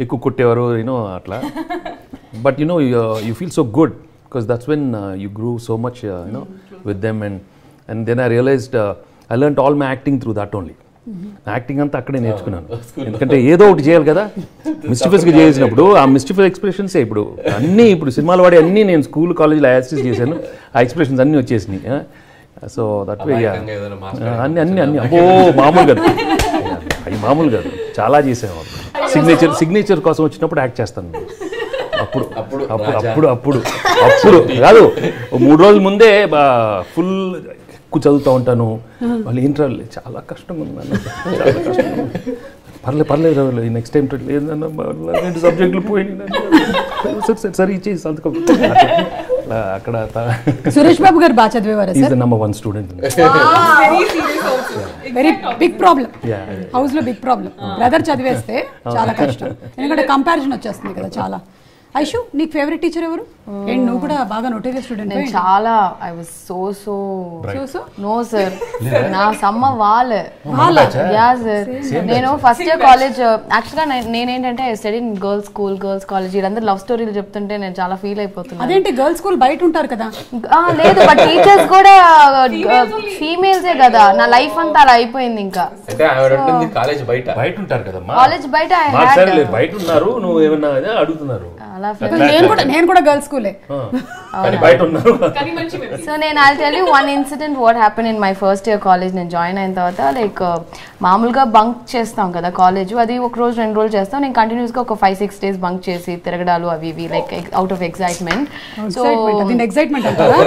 [SPEAKER 2] ఎక్కువ కొట్టేవారు యూనో అట్లా. But you know you feel so good because that's when you grew so much you know with them. And then I realised I learned all my acting through that only. Acting అంతా అక్కడే నేర్చుకున్నాను. ఎందుకంటే ఏదో ఒకటి చేయాలి కదా, మిస్టిఫియస్గా చేసినప్పుడు ఆ మిస్టిఫియస్ ఎక్స్ప్రెషన్సే ఇప్పుడు అన్నీ, ఇప్పుడు సినిమాలు వాడి అన్నీ నేను స్కూల్ కాలేజ్లో యాక్సెస్ చేశాను, ఆ ఎక్స్ప్రెషన్స్ అన్నీ వచ్చేసినాయి. సో దట్ వే అన్ని అబ్బో మామూలు కాదు, అవి మామూలు కాదు, చాలా చేసాను. సిగ్నేచర్ కోసం వచ్చినప్పుడు యాక్ట్ చేస్తాను. అప్పుడు అప్పుడు అప్పుడు అప్పుడు అప్పుడు కాదు 3 రోజుల ముందే ఫుల్ ఎక్కువ చదువుతూ ఉంటాను. వాళ్ళు ఏంట్రా చాలా కష్టంగా ఉంది, చాలా కష్టంగా పర్లేదు నెక్స్ట్ టైం లేదన్నా సబ్జెక్టులు పోయినాయి సరే ఇచ్చేసి సంతకం. అక్కడ
[SPEAKER 1] సురేష్ బాబు గారు బాగా చదివేవారు
[SPEAKER 2] is the number 1 student.
[SPEAKER 1] Very big problem house లో, బిగ్ ప్రాబ్లం. బ్రదర్ చదివేస్తే చాలా కష్టం, ఎందుకంటే కంపారిజన్ వచ్చేస్తుంది కదా చాలా. ఐషు, నీకు ఫేవరెట్ టీచర్ ఎవరు? అండ్ నువ్వు కూడా బాగా నోటేరియస్ స్టూడెంట్.
[SPEAKER 4] నేను చాలా I was so no sir, నా సమ్మ వాళ్ళ యా సార్. నేను ఫస్ట్ ఇయర్ కాలేజ్ యాక్చువల్గా నేనేంటంటే study in girls school, girls college. వీళ్ళందరూ లవ్ స్టోరీలు చెప్తుంటే నేను చాలా ఫీల్ అయిపోతున్నాను.
[SPEAKER 1] అదేంటి గర్ల్స్ స్కూల్ బయట ఉంటారు కదా?
[SPEAKER 4] లేదు, బట్ టీచర్స్ కూడా ఫీమేల్సే కదా. నా లైఫ్ అంతా అలా అయిపోయింది. ఇంకా
[SPEAKER 3] కాలేజ్ బయట
[SPEAKER 2] ఉంటారు కదా,
[SPEAKER 4] కాలేజ్ బయట
[SPEAKER 2] బయట ఉన్నారు, నువ్వు ఏమన్నా అడుగుతున్నారు.
[SPEAKER 1] నేను కూడా గర్ల్స్ స్కూలే.
[SPEAKER 4] సో నేను I'll tell you one incident what happen in my first year college. నేను జాయిన్ అయిన తర్వాత లైక్ మామూలుగా బంక్ చేస్తాం కదా కాలేజ్, అది ఒక రోజు 2 రోజులు చేస్తాం. నేను కంటిన్యూస్గా ఒక 5-6 days బంక్ చేసి తిరగడాలు అవి ఇవి like out of excitement. So
[SPEAKER 1] excitement అంటారా?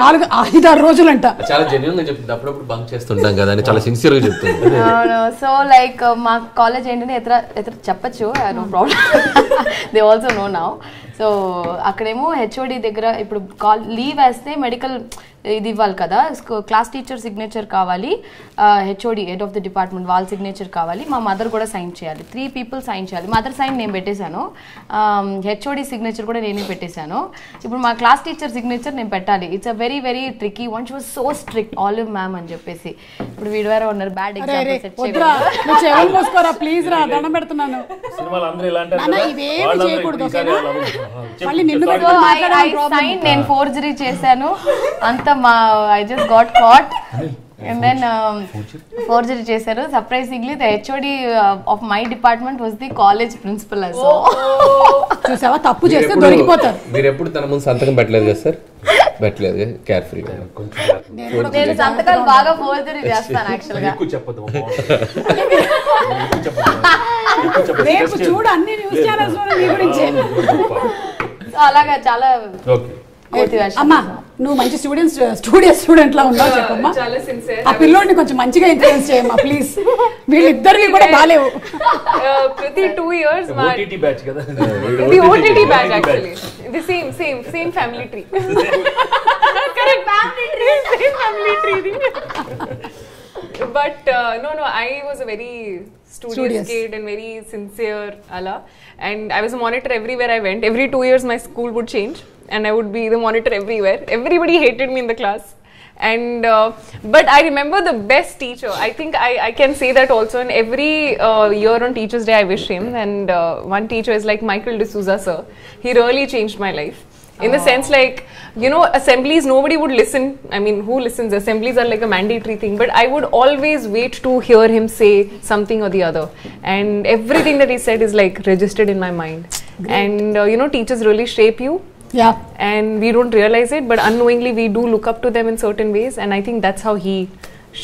[SPEAKER 1] 4-5-6 రోజులు అంట.
[SPEAKER 3] చాలా జెన్యూన్ గా చెప్తుంది. అప్పుడప్పుడు బంక్ చేస్తుంటాం కదా అని చాలా సిన్సియర్ గా చెప్తుంది.
[SPEAKER 4] సో లైక్ మా కాలేజ్ ఏంటంటే ఎത്ര చెప్పచ్చు, no problem, they also know now. So అక్కడేమో హెచ్ఓడి దగ్గర ఇప్పుడు లీవ్ వేస్తే మెడికల్ ఇది ఇవ్వాలి కదా, క్లాస్ టీచర్ సిగ్నేచర్ కావాలి, HOD head of the department వాళ్ళ సిగ్నేచర్ కావాలి, మా మదర్ కూడా సైన్ చేయాలి. 3 people సైన్ చేయాలి. మదర్ సైన్ నేను పెట్టేశాను, హెచ్ఓడి సిగ్నేచర్ కూడా నేనే పెట్టేశాను. ఇప్పుడు మా క్లాస్ టీచర్ సిగ్నేచర్ నేను పెట్టాలి. It's a very very tricky one. She was so strict, olive ma'am అని చెప్పేసి. ఇప్పుడు వీడు వేరే ఉన్నారు, బ్యాడ్ ఎగ్జాంపుల్ సెట్ చేయకూడదు
[SPEAKER 1] ప్లీజ్ రా, దండం పెడుతున్నాను.
[SPEAKER 4] నేను ఫోర్జరీ చేశాను అంత. I just got caught and then forgery చేశారు. Surprisingly the HOD of my department was the college principal as well.
[SPEAKER 1] చూసావా, తప్పు చేస్తే దొరికిపోతారు.
[SPEAKER 3] మీరు ఎప్పుడు తన ముందు సంతకం పెట్టలేదు కదా సార్? పెట్టలేదు, కేర్ఫ్రీగా.
[SPEAKER 4] నేను సంతకాలు బాగా ఫోర్జరీ చేస్తాను యాక్చువల్ గా.
[SPEAKER 1] రేపు చూడు అన్ని న్యూస్ ఛానల్స్ లో మీ గురించి.
[SPEAKER 4] అలాగా చాలా
[SPEAKER 1] అమ్మా, నువ్వు మంచి స్టూడెంట్ లా ఉన్నావు చెప్పమ్మా. ఆ పిల్లోడిని కొంచెం మంచిగా ఇన్ఫ్లుయెన్స్ చేయమ్మా ప్లీజ్. వీళ్ళిద్దరికి కూడా బాలేవు.
[SPEAKER 5] ప్రతి 2 years
[SPEAKER 2] OTT batch కదా,
[SPEAKER 5] the OTT batch actually the same family tree. Correct, family tree. But no, I was a very studious kid and very sincere ala, and I was a monitor everywhere I went. Every 2 years my school would change and I would be the monitor everywhere. Everybody hated me in the class, and but I remember the best teacher. I think I can say that also. And every year on Teachers Day I wish him, and one teacher is like Michael D'Souza sir. He really changed my life. In the sense, like, you know, assemblies, nobody would listen. I mean, who listens? Assemblies are like a mandatory thing. But I would always wait to hear him say something or the other. And everything that he said is like registered in my mind. Great. And, you know, teachers really shape you.
[SPEAKER 1] Yeah.
[SPEAKER 5] And we don't realize it, but unknowingly we do look up to them in certain ways. And I think that's how he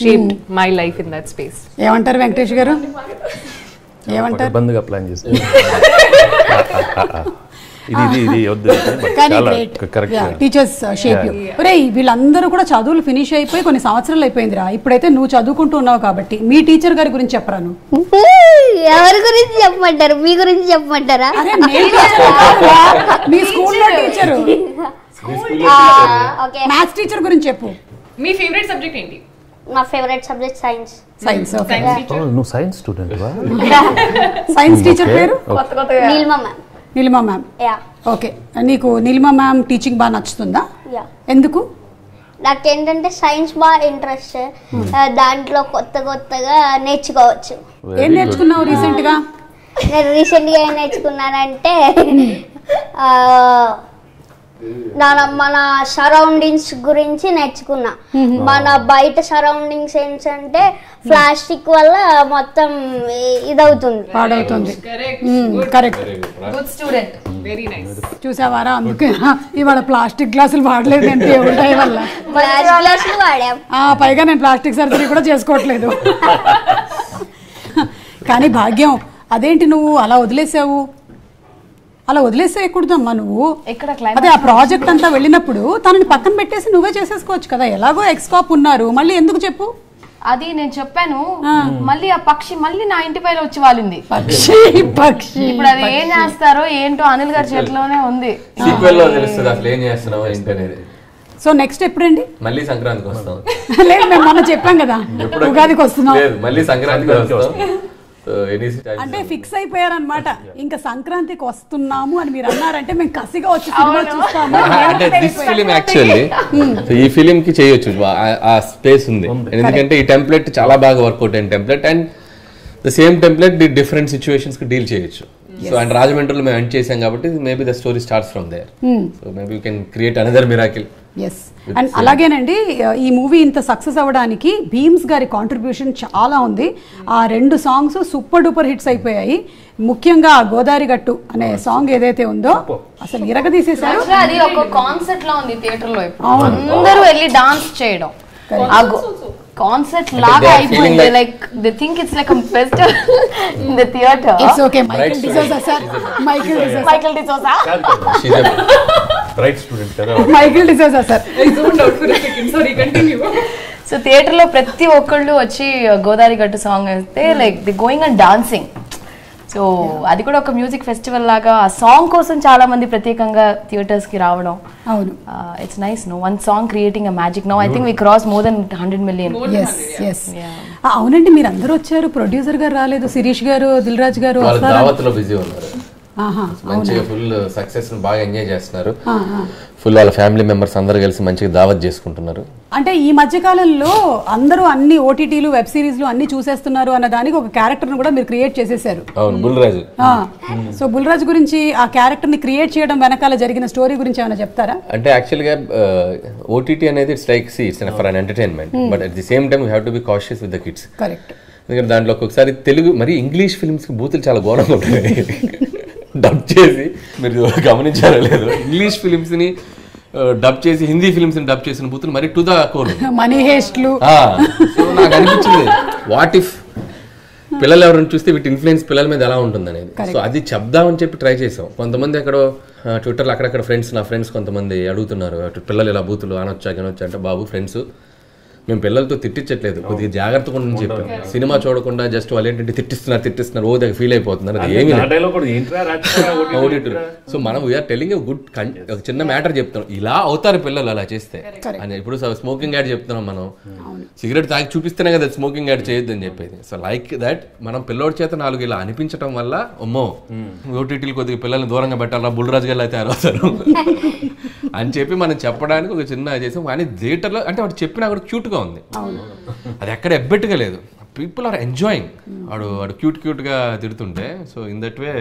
[SPEAKER 5] shaped my life in that space.
[SPEAKER 1] ఏమంటారు వెంకటేష్ గారు? ఏమంటారు?
[SPEAKER 2] బంద్గా plan చేస్తారు.
[SPEAKER 1] Teachers shape you. ఒరే, వీళ్ళందరూ కూడా చదువులు finish అయిపోయి కొన్ని సంవత్సరాలు అయిపోయిందిరా. ఇప్పుడైతే నువ్వు చదువుకుంటూ ఉన్నావు కాబట్టి మీ టీచర్ గారి గురించి చెప్పరాను.
[SPEAKER 6] ఎవరి గురించి చెప్పమంటారు? మీ గురించి చెప్పమంటారా?
[SPEAKER 1] మీ స్కూల్లో టీచరు, మ్యాథ్స్ టీచర్ గురించి చెప్పు.
[SPEAKER 5] మీ ఫేవరెట్ సబ్జెక్ట్ ఏంటి?
[SPEAKER 6] నా ఫేవరెట్ సబ్జెక్ట్ సైన్స్.
[SPEAKER 2] నువ్వు సైన్స్ స్టూడెంట్ వా?
[SPEAKER 1] సైన్స్ టీచర్ పేరు
[SPEAKER 6] నీలిమా మ్యామ్.
[SPEAKER 1] ఓకే, నీకు నీలిమా మ్యామ్ టీచింగ్ బాగా నచ్చుతుందా? ఎందుకు?
[SPEAKER 6] నాకేంటంటే సైన్స్ బాగా ఇంట్రెస్ట్. దాంట్లో కొత్తగా నేర్చుకోవచ్చు.
[SPEAKER 1] ఏం నేర్చుకున్నావు రీసెంట్ గా?
[SPEAKER 6] నేను రీసెంట్గా ఏం నేర్చుకున్నానంటే మన సరౌండింగ్స్ గురించి నేర్చుకున్నా. మన బయట సరౌండింగ్స్ ఏంటంటే ప్లాస్టిక్ వల్ల మొత్తం ఇదవుతుంది,
[SPEAKER 1] పాడవుతుంది. Correct,
[SPEAKER 4] good student,
[SPEAKER 5] very nice.
[SPEAKER 1] చూసావారా, అందుకే ఇవాళ ప్లాస్టిక్ గ్లాసులు వాడలేదు అంటే ఉంటాయి వల్ల.
[SPEAKER 6] గ్లాసులు వాడాం.
[SPEAKER 1] పైగా నేను ప్లాస్టిక్ సర్జరీ కూడా చేసుకోవట్లేదు. కానీ భాగ్యం, అదేంటి నువ్వు అలా వదిలేసావు? అలా వదిలేసేయకూడదమ్మా నువ్వు.
[SPEAKER 4] ఎక్కడ
[SPEAKER 1] అదే ఆ ప్రాజెక్ట్ అంతా వెళ్ళినప్పుడు తనని పక్కన పెట్టేసి నువ్వే చేసేసుకోవచ్చు కదా. ఎలాగో ఎక్స్కాప్ ఉన్నారు, మళ్ళీ ఎందుకు చెప్పు?
[SPEAKER 4] అది నేను చెప్పాను. మళ్ళీ ఆ పక్షి మళ్ళీ నా ఇంటి పైన వచ్చి వాలింది.
[SPEAKER 1] పక్షి
[SPEAKER 4] ఇప్పుడు అది ఏం చేస్తారో ఏంటో అనిల్ గారి చేతిలోనే ఉంది.
[SPEAKER 3] సీక్వెల్ లో తెలుస్తుంది అసలు ఏం చేస్తున్నావు ఏంటనేది.
[SPEAKER 1] సో నెక్స్ట్ ఎప్పుడండి?
[SPEAKER 3] మళ్ళీ సంక్రాంతికి వస్తాం.
[SPEAKER 1] లేదు మేము మొన్న చెప్పాం కదా ఉగాదికి వస్తున్నాం.
[SPEAKER 3] లేదు మళ్ళీ సంక్రాంతికి వస్తాం.
[SPEAKER 1] అంటే ఫిక్స్ అయిపోయారనమాట, ఇంకా సంక్రాంతికి వస్తున్నాము అని మీరు అన్నారంటే మేము కసిగా వచ్చి సినిమా చూస్తాము.
[SPEAKER 3] అంటే దిస్ ఫిలిం యాక్చువల్లీ ఈ ఫిలిం కి చేయొచ్చు, ఆ స్పేస్ ఉంది. ఎందుకంటే ఈ టెంప్లెట్ చాలా బాగా వర్కౌట్ అయిన template and the same template different situations కి డీల్ చేయొచ్చు. సో అండ్ రాజమండ్రిలో మేము ఎండ్ చేసాం కాబట్టి maybe the story starts from there. So maybe you can create another miracle.
[SPEAKER 1] Yes and అలాగేనండి ఈ మూవీ ఇంత సక్సెస్ అవ్వడానికి భీమ్స్ గారి కాంట్రిబ్యూషన్ చాలా ఉంది. ఆ 2 సాంగ్స్ సూపర్ డూపర్ హిట్స్ అయిపోయాయి. ముఖ్యంగా గోదావరి గట్టు అనే సాంగ్ ఏదైతే ఉందో అసలు ఇరగదీసేశారు.
[SPEAKER 4] అది ఒక కాన్సెప్ట్ లా ఉంది థియేటర్ లో. అందరూ వెళ్ళి డాన్స్ చేయడం కాన్సెప్ట్ లాగా అయిపోయింది. Like they think it's like a festival in the theater.
[SPEAKER 1] It's okay. Michael D'Souza sir. Michael D'Souza.
[SPEAKER 3] She's a bright student కదా.
[SPEAKER 1] Michael D'Souza sir.
[SPEAKER 5] I zoned out for a second. Sorry, continue.
[SPEAKER 4] So theatre లో ప్రతి ఒక్కళ్ళు వచ్చి గోదావరి గట్టు song అయితే like they going and dancing. So అది కూడా ఒక మ్యూజిక్ ఫెస్టివల్ లాగా ఆ సాంగ్ కోసం చాలా మంది ప్రత్యేకంగా థియేటర్స్ కి రావడం.
[SPEAKER 1] అవును,
[SPEAKER 4] it's nice. No one song creating a magic. Now I think we cross more than 100 million.
[SPEAKER 1] yes అవునండి, మీరు అందరూ వచ్చారు, ప్రొడ్యూసర్ గారు రాలేదు, శిరీష్ గారు, దిల్ రాజు గారు
[SPEAKER 3] దావత్లో బిజీ ఉన్నారు. మంచిగా ఫుల్ సక్సెస్ బాగా ఎంజాయ్ చేస్తున్నారు. ఫుల్ వాళ్ళ ఫ్యామిలీ మెంబర్స్ అందరు కలిసి మంచిగా దావత్ చేసుకుంటున్నారు.
[SPEAKER 1] అంటే ఈ మధ్య కాలంలో అందరూ అన్ని ఓటీటీలు వెబ్ సిరీస్లు అన్ని చూసేస్తున్నారు అన్న దానికి ఒక క్యారెక్టర్ ను కూడా మీరు క్రియేట్ చేసేసారు.
[SPEAKER 3] అవును, బుల్రాజు.
[SPEAKER 1] సో బుల్రాజు గురించి ఆ క్యారెక్టర్ ని క్రియేట్ చేయడం వెనకాల జరిగిన స్టోరీ గురించి ఏమైనా చెప్తారా?
[SPEAKER 3] అంటే యాక్చువల్ గా ఓటీటీ అనేది it's like it's for an entertainment, but at the same time you have to be cautious with the kids.
[SPEAKER 1] Correct.
[SPEAKER 3] ఎందుకంటే దాంట్లో ఒక్కొక్కసారి తెలుగు మరి ఇంగ్లీష్ ఫిల్మ్స్ కి బూతులు చాలా ఘోరంగా ఉంటాయి. డబ్ చేసి మీరు గమనించారో లేదు, ఇంగ్లీష్ ఫిలిమ్స్ ని డబ్ చేసి హిందీ ఫిలిమ్స్ ని డబ్ చేసిన బూతులు మరి టు ద కోర్.
[SPEAKER 1] మనీ హేస్ట్లు.
[SPEAKER 3] సో నాకు అనిపించింది వాట్ ఇఫ్ పిల్లలు ఎవరైనా చూస్తే వీటి ఇన్ఫ్లుయెన్స్ పిల్లల మీద ఎలా ఉంటుంది అనేది. సో అది చెప్దామని చెప్పి ట్రై చేసాం. కొంతమంది ఎక్కడో ట్విట్టర్లో అక్కడక్కడ నా ఫ్రెండ్స్ కొంతమంది అడుగుతున్నారు, పిల్లలు ఇలా బూతులు అనొచ్చా అంటే బాబు ఫ్రెండ్స్ మేము పిల్లలతో తిట్టించట్లేదు, కొద్దిగా జాగ్రత్తగా ఉండని చెప్పాం. సినిమా చూడకుండా జస్ట్ వాళ్ళు ఏంటంటే తిట్టిస్తున్నారు ఓ దగ్గర ఫీల్ అయిపోతున్నారు. అది ఏమి సో మనం వీఆర్ టెలింగ్ గుడ్ ఒక చిన్న మ్యాటర్ చెప్తున్నాం, ఇలా అవుతారు పిల్లలు అలా చేస్తే అని. ఇప్పుడు స్మోకింగ్ యాడ్ చెప్తున్నాం, మనం సిగరెట్ తాగి చూపిస్తేనే కదా స్మోకింగ్ యాడ్ చేయొద్దు అని చెప్పేది. సో లైక్ దట్ మనం పిల్లోడి చేత 4 ఇలా అనిపించడం వల్ల అమ్మో ఓటీటీలు కొద్దిగా పిల్లల్ని దూరంగా పెట్టాలా, బుల్రాజు గారు అయితే తయారవుతారు అని చెప్పి మనం చెప్పడానికి ఒక చిన్న చేసాం. కానీ థియేటర్లో అంటే వాడు చెప్పినా కూడా క్యూట్గా ఉంది, అది ఎక్కడ ఎబ్బెట్టుగా లేదు. People are enjoying. వాడు క్యూట్ గా తిడుతుంటే. So in that way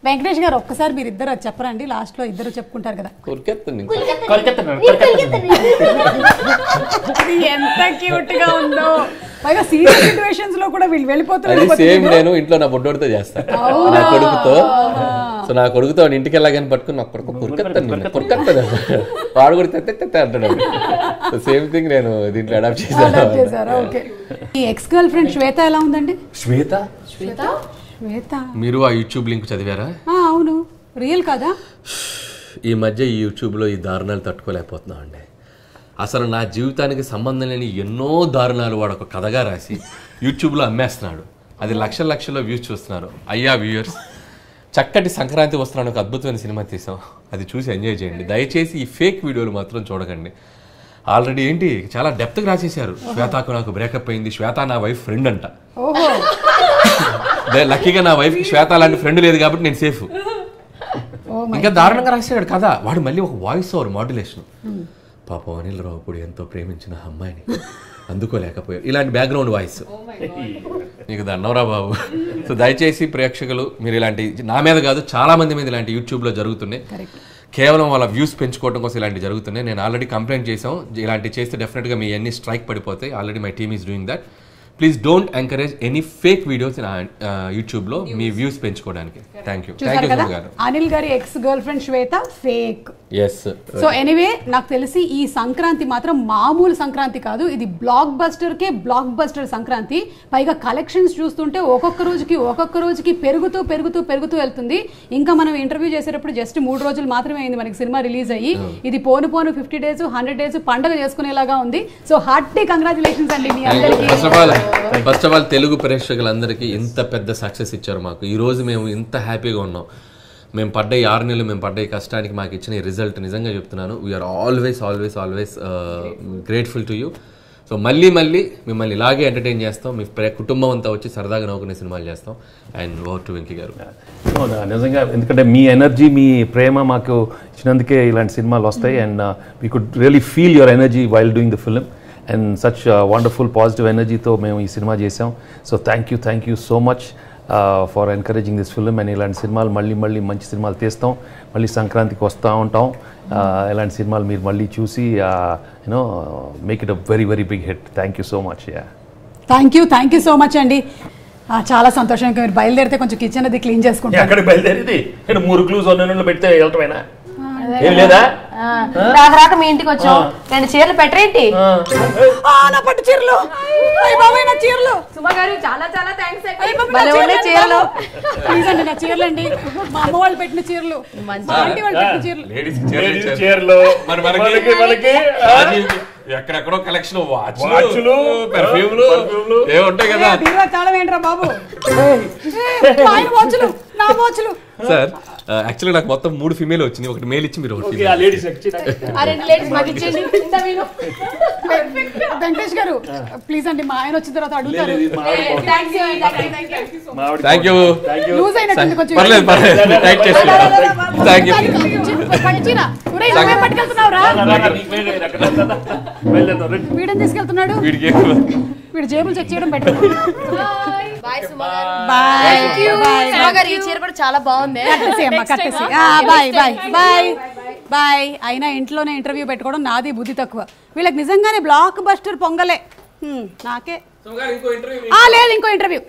[SPEAKER 1] Venkatesh గారు ఒక్కసారి మీరు ఇద్దరు చెప్పరండి, లాస్ట్ లో ఇద్దరు చెప్పుకుంటారు కదా. ఎంత క్యూట్ గా ఉందో. పైగా సీరియస్ సిచువేషన్స్ లో కూడా వీళ్ళు వెళ్ళిపోతున్నారు.
[SPEAKER 3] సేమ్ నేను ఇంట్లో నా బొడ్డోడితో చేస్తాను, నా కొడుకుతో. సో నా కొడుకుతో వాడు ఇంటికి వెళ్ళగానే పట్టుకుని నా కొడుకు కొరుకత్తాను వాడు కూడా తెత్తే అంటాడు. సేమ్ థింగ్ నేను దీంట్లో అడాప్ట్ చేశాను.
[SPEAKER 1] ఈ ఎక్స్ గర్ల్ ఫ్రెండ్ శ్వేత ఎలా ఉందండి?
[SPEAKER 3] శ్వేత మీరు ఆ యూట్యూబ్ లింక్ చదివారా?
[SPEAKER 1] అవును, రియల్ కదా.
[SPEAKER 3] ఈ మధ్య ఈ యూట్యూబ్లో ఈ దారుణాలు తట్టుకోలేకపోతున్నాం అండి. అసలు నా జీవితానికి సంబంధం లేని ఎన్నో దారుణాలు వాడు ఒక కథగా రాసి యూట్యూబ్లో అమ్మేస్తున్నాడు. అది లక్షల్లో వ్యూస్ చూస్తున్నారు. అయ్యా వ్యూయర్స్, చక్కటి సంక్రాంతి వస్తున్నాను ఒక అద్భుతమైన సినిమా తీసాం, అది చూసి ఎంజాయ్ చేయండి. దయచేసి ఈ ఫేక్ వీడియోలు మాత్రం చూడకండి. ఆల్రెడీ ఏంటి చాలా డెప్త్గా రాసేసారు. శ్వేతకు నాకు బ్రేకప్ అయింది, శ్వేత నా వైఫ్ ఫ్రెండ్ అంట. లక్కీగా నా వైఫ్ కి శ్వేత లాంటి ఫ్రెండ్ లేదు కాబట్టి నేను సేఫ్. ఇంకా దారుణంగా రాసాడు కదా వాడు. మళ్ళీ ఒక వాయిస్ ఓవర్ మాడ్యులేషన్. పాపం అనిల్ రావుపూడి ఎంతో ప్రేమించిన అమ్మాయిని అందుకోలేకపోయాడు, ఇలాంటి బ్యాక్గ్రౌండ్ వాయిస్. నీకు దండవరా బాబు. సో దయచేసి ప్రేక్షకులు మీరు ఇలాంటి, నా మీద కాదు చాలా మంది మీద ఇలాంటి యూట్యూబ్లో జరుగుతున్నాయి. కేవలం వాళ్ళ వ్యూస్ పెంచుకోవడం కోసం ఇలాంటివి జరుగుతున్నాయి. నేను ఆల్రెడీ కంప్లైంట్ చేసాం, ఇలాంటివి చేస్తే డెఫినెట్గా మీ అన్ని స్ట్రైక్ పడిపోతాయి. Already my team is doing that. Please don't encourage any fake videos యూట్యూబ్లో మీ వ్యూస్ పెంచుకోవడానికి. థ్యాంక్ యూ
[SPEAKER 1] కదా అనిల్ గారి ఎక్స్ గర్ల్ ఫ్రెండ్ శ్వేత ఫేక్.
[SPEAKER 3] ఎస్.
[SPEAKER 1] సో ఎనీవే నాకు తెలిసి ఈ సంక్రాంతి మాత్రం మామూలు సంక్రాంతి కాదు, ఇది బ్లాక్ బస్టర్ సంక్రాంతి. పైగా కలెక్షన్స్ చూస్తుంటే ఒక్కొక్క రోజుకి పెరుగుతూ వెళ్తుంది. ఇంకా మనం ఇంటర్వ్యూ చేసేటప్పుడు జస్ట్ 3 రోజులు మాత్రమే అయింది మనకి సినిమా రిలీజ్ అయ్యి. ఇది పోను 50 days 100 days పండుగ చేసుకునేలాగా ఉంది. సో హార్టీ కంగ్రాచులేషన్స్ అండి మీ అందరికీ.
[SPEAKER 3] ఫస్ట్ ఆఫ్ ఆల్ తెలుగు ప్రేక్షకులందరికీ ఇంత పెద్ద సక్సెస్ ఇచ్చారు మాకు. ఈ రోజు మేము ఇంత హ్యాపీగా ఉన్నాం. మేము పడ్డ 6 నెలలు మేము పడ్డ ఈ కష్టానికి మాకు ఇచ్చిన రిజల్ట్ నిజంగా చెప్తున్నాను. We are always grateful to you. So మళ్ళీ మిమ్మల్ని ఇలాగే ఎంటర్టైన్ చేస్తాం. మీ కుటుంబం అంతా వచ్చి సరదాగా నవ్వుకునే సినిమాలు చేస్తాం. అండ్ ఓవర్ టు వెంకీ గారు.
[SPEAKER 2] నిజంగా ఎందుకంటే మీ ఎనర్జీ, మీ ప్రేమ మాకు ఇచ్చినందుకే ఇలాంటి సినిమాలు వస్తాయి. And we could really feel your energy while doing the film. And such wonderful positive ఎనర్జీతో మేము ఈ సినిమా చేసాం. So thank you so much for encouraging this film. And ఇలాంటి సినిమాలు మళ్ళీ మంచి సినిమాలు తీస్తాం. మళ్ళీ సంక్రాంతికి వస్తూ ఉంటాం. ఇలాంటి సినిమాలు మీరు మళ్ళీ చూసి you know make it a very big hit. Thank you so much.
[SPEAKER 1] Thank you so much అండి. చాలా సంతోషంగా మీరు బయలుదేరితే కొంచెం కిచెన్ అది క్లీన్ చేసుకుంటాం.
[SPEAKER 2] ఎక్కడికి బయలుదేరింది? 3 క్లూస్ పెడితే వెళ్ళటమేనా? ఏం లేదా?
[SPEAKER 4] రాక మీ ఇంటికి వచ్చాం, 2 చీరలు పెట్టరేంటి?
[SPEAKER 1] నా పట్టు చీరలు, బాబాయ్ నా చీరలు.
[SPEAKER 4] సుమ గారు చాలా థ్యాంక్స్.
[SPEAKER 1] చీరలు ప్లీజ్ అండి, నా చీరలు అండి. మా అమ్మ వాళ్ళు పెట్టిన చీరలు, మా ఆంటీ వాళ్ళు పెట్టిన చీరలు.
[SPEAKER 3] ఎక్కడెక్కడో కలెక్షన్ వాచ్లు, పెర్ఫ్యూమ్లు ఏముంటాయి కదా.
[SPEAKER 1] తాళం ఏంట్రా బాబు? వాచ్లు, నా వాచ్లు.
[SPEAKER 3] సార్ యాక్చువల్లీ నాకు మొత్తం 3 ఫీమేల్ వచ్చింది, ఒకటి మేల్ ఇచ్చి మీరు ఒకటి.
[SPEAKER 1] వెంకటేష్ గారు ప్లీజ్ అండి, మా ఆయన వచ్చిన తర్వాత అడుగుతారు.
[SPEAKER 3] Thank you.
[SPEAKER 1] లూజ్ అయినట్టుంది కొంచెం.
[SPEAKER 3] పర్లేదు థ్యాంక్ యూ.
[SPEAKER 1] వీడిని తీసుకెళ్తున్నాడు. వీడు జేబులు చెక్ చేయడం బెటర్.
[SPEAKER 4] ఈ చీర కూడా చాలా బాగుంది.
[SPEAKER 1] బాయ్. అయినా ఇంట్లోనే ఇంటర్వ్యూ పెట్టుకోవడం నాది బుద్ధి తక్కువ. వీళ్ళకి నిజంగానే బ్లాక్ బస్టర్ పొంగలే. నాకే లేదు ఇంకో ఇంటర్వ్యూ.